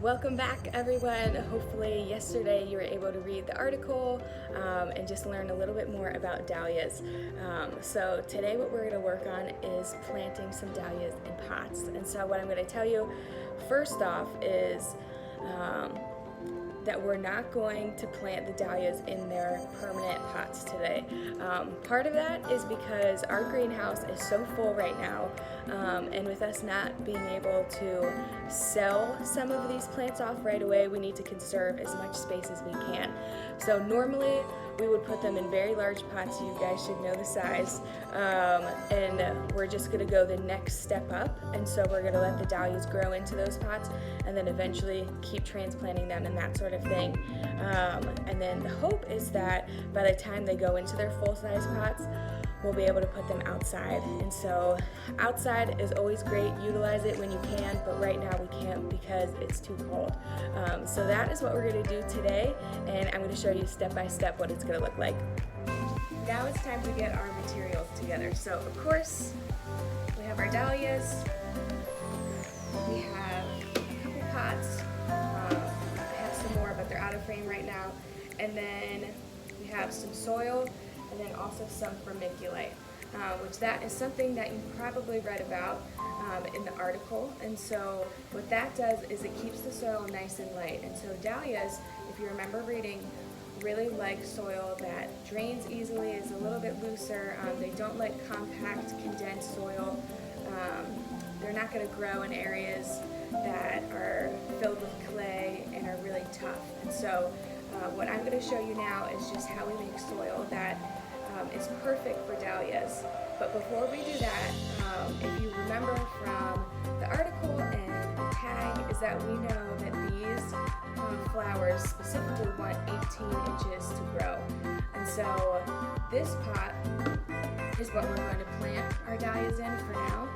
Welcome back, everyone. Hopefully yesterday you were able to read the article and just learn a little bit more about dahlias. So today what we're going to work on is planting some dahlias in pots. And so what I'm going to tell you first off is that we're not going to plant the dahlias in their permanent pots today. Part of that is because our greenhouse is so full right now, and with us not being able to sell some of these plants off right away, we need to conserve as much space as we can. So normally we would put them in very large pots. You guys should know the size, and we're just going to go the next step up, and so we're going to let the dahlias grow into those pots and then eventually keep transplanting them and that sort of thing. And then the hope is that by the time they go into their full-size pots, we'll be able to put them outside. And so outside is always great. Utilize it when you can, but right now we can't because it's too cold. So that is what we're going to do today, and I'm going to show you step by step what it's going to look like. Now it's time to get our materials together. So of course we have our dahlias, we have a couple pots, I have some more but they're out of frame right now, and then we have some soil and then also some vermiculite, which that is something that you probably read about in the article. And so what that does is it keeps the soil nice and light. And so dahlias, if you remember reading, really like soil that drains easily, is a little bit looser. They don't like compact, condensed soil. They're not going to grow in areas that are filled with clay and are really tough. And so what I'm going to show you now is just how we make soil that is perfect for dahlias. But before we do that, if you remember from the article and the tag, is that we know that these flowers specifically want 18 inches to grow. And so this pot is what we're going to plant our dahlias in for now.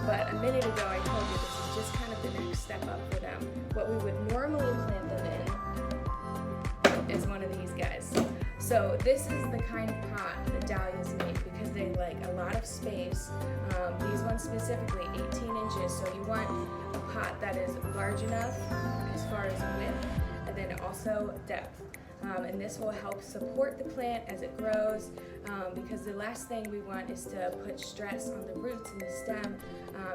But a minute ago I told you this is just kind of the next step up for them. What we would normally plant them in is one of these guys. So this is the kind of pot that dahlias make because they like a lot of space. These ones specifically 18 inches, so you want a pot that is large enough as far as width and then also depth. And this will help support the plant as it grows, because the last thing we want is to put stress on the roots and the stem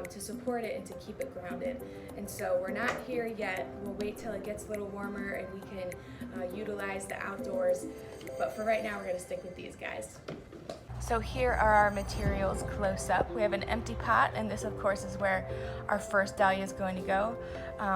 to support it and to keep it grounded. And so we're not here yet. We'll wait till it gets a little warmer and we can utilize the outdoors. But for right now, we're going to stick with these guys. So here are our materials close up. We have an empty pot, and this of course is where our first dahlia is going to go.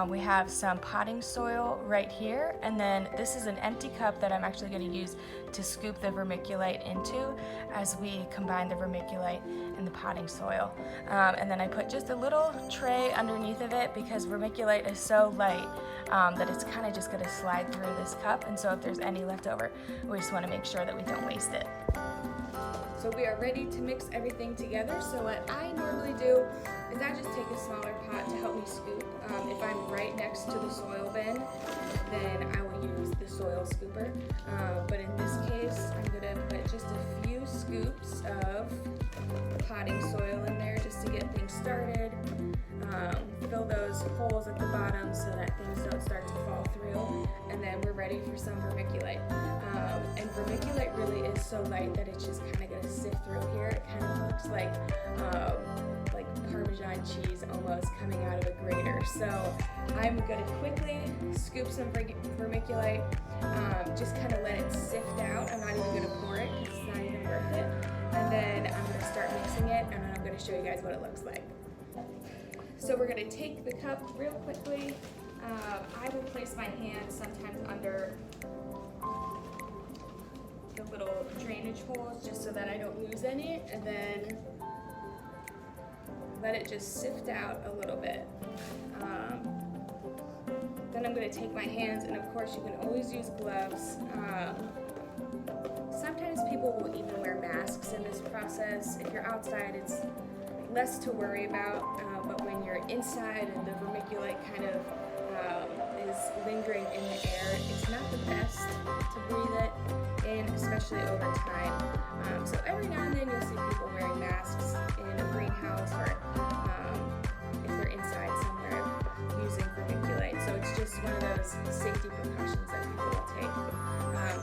We have some potting soil right here, and then this is an empty cup that I'm actually going to use to scoop the vermiculite into as we combine the vermiculite and the potting soil. And then I put just a little tray underneath of it because vermiculite is so light that it's kind of just going to slide through this cup, and so if there's any left over, we just want to make sure that we don't waste it. So we are ready to mix everything together. So what I normally do is I just take a smaller pot to help me scoop. If I'm right next to the soil bin, then I will use the soil scooper. But in this case, I'm going to put just a few scoops of potting soil in there just to get things started. Fill those holes at the bottom so that things don't start to fall through, and then we're ready for some vermiculite. And vermiculite really is so light that it's just kind of going to sift through here. It kind of looks like Parmesan cheese almost coming out of a grater. So I'm going to quickly scoop some vermiculite, just kind of let it sift out. I'm not even going to pour it because it's not even worth it. And then I'm going to start mixing it, and then I'm going to show you guys what it looks like. So we're going to take the cup real quickly. I will place my hand sometimes under the little drainage holes just so that I don't lose any, and then let it just sift out a little bit. Then I'm going to take my hands, and of course you can always use gloves. Sometimes people will even wear masks in this process. If you're outside, it's less to worry about, but when you're inside and the vermiculite kind of is lingering in the air, it's not the best to breathe it in, especially over time. So every now and then you'll see people wearing masks in a greenhouse, or if they're inside somewhere using vermiculite. precautions that people will take.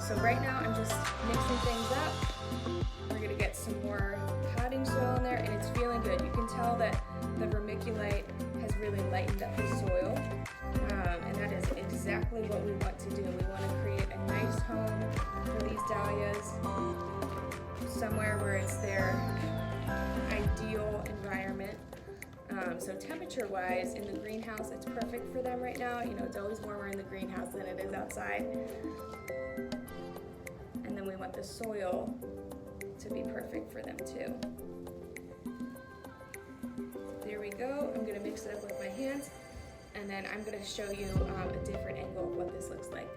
So right now I'm just mixing things up. We're gonna get some more potting soil in there, and it's feeling good. You can tell that the vermiculite has really lightened up the soil, and that is exactly what we want to do. We want to create a nice home for these dahlias, somewhere where it's their ideal environment. So temperature-wise, in the greenhouse, it's perfect for them right now. You know, it's always warmer in the greenhouse than it is outside. And then we want the soil to be perfect for them too. There we go. I'm gonna mix it up with my hands, and then I'm gonna show you a different angle of what this looks like.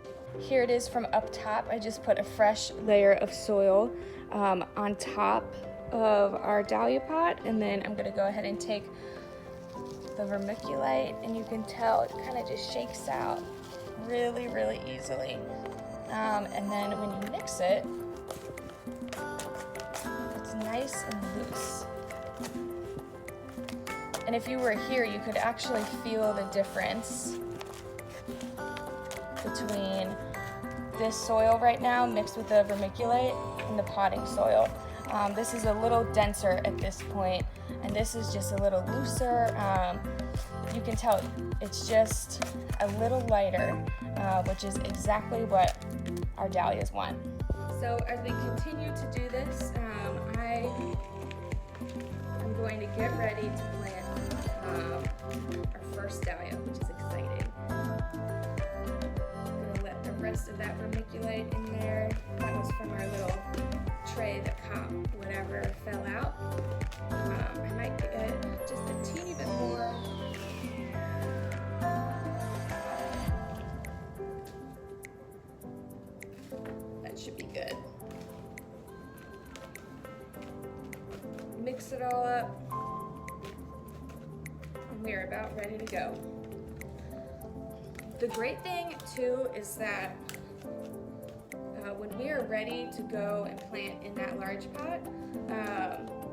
Here it is from up top. I just put a fresh layer of soil on top of our dahlia pot, and then I'm gonna go ahead and take the vermiculite, and you can tell it kind of just shakes out really, really easily. And then when you mix it, it's nice and loose. And if you were here, you could actually feel the difference between this soil right now mixed with the vermiculite and the potting soil. This is a little denser at this point, and this is just a little looser. You can tell it's just a little lighter, which is exactly what our dahlias want. So as we continue to do this, I'm going to get ready to plant our first dahlia, which is exciting. I'm gonna let the rest of that vermiculite in there. That was from our little tray that caught whatever fell out. I might get just a teeny bit more. That should be good. Mix it all up, and we are about ready to go. The great thing too is that when we are ready to go and plant in that large pot,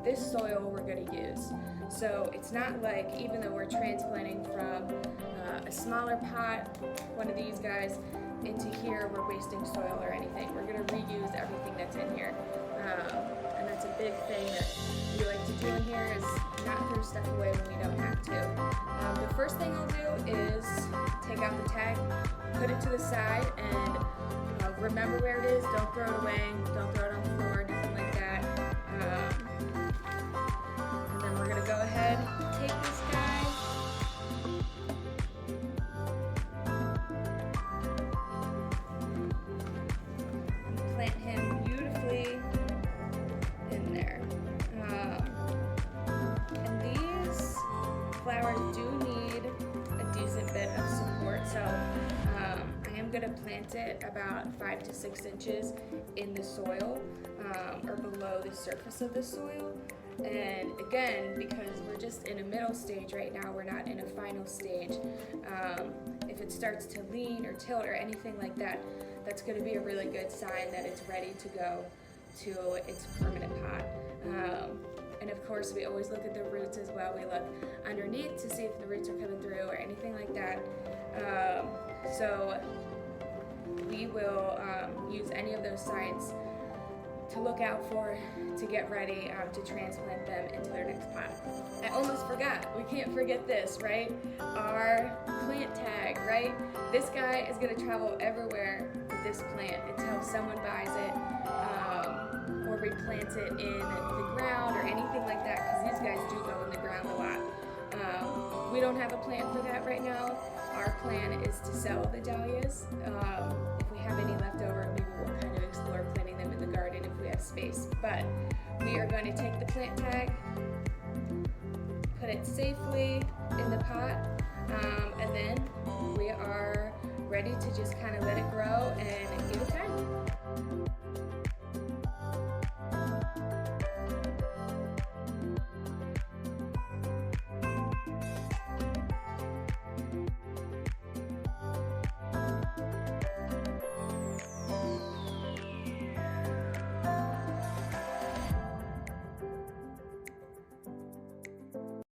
this soil we're going to use. So it's not like, even though we're transplanting from a smaller pot, one of these guys, into here, we're wasting soil or anything. We're going to reuse everything that's in here. And that's a big thing that we like to do in here, is not throw stuff away when we don't have to. The first thing I'll do is take out the tag, put it to the side, and remember where it is. Don't throw it away. Don't throw it on the floor, nothing like that. And then we're going to go ahead, take this guy, and plant him beautifully in there. And these flowers do need a decent bit of support, so I'm going to plant it about 5 to 6 inches in the soil, or below the surface of the soil. And again, because we're just in a middle stage right now, we're not in a final stage. If it starts to lean or tilt or anything like that, that's going to be a really good sign that it's ready to go to its permanent pot. And of course, we always look at the roots as well. We look underneath to see if the roots are coming through or anything like that. So we will use any of those signs to look out for to get ready to transplant them into their next pot. I almost forgot. We can't forget this, right? Our plant tag, right? This guy is going to travel everywhere with this plant until someone buys it or replants it in the ground or anything like that, because these guys do go in the ground a lot. We don't have a plan for that right now. Our plan is to sell the dahlias. If we have any left over, maybe we'll kind of explore planting them in the garden if we have space. But we are going to take the plant tag, put it safely in the pot, and then we are ready to just kind of let it grow and give it time.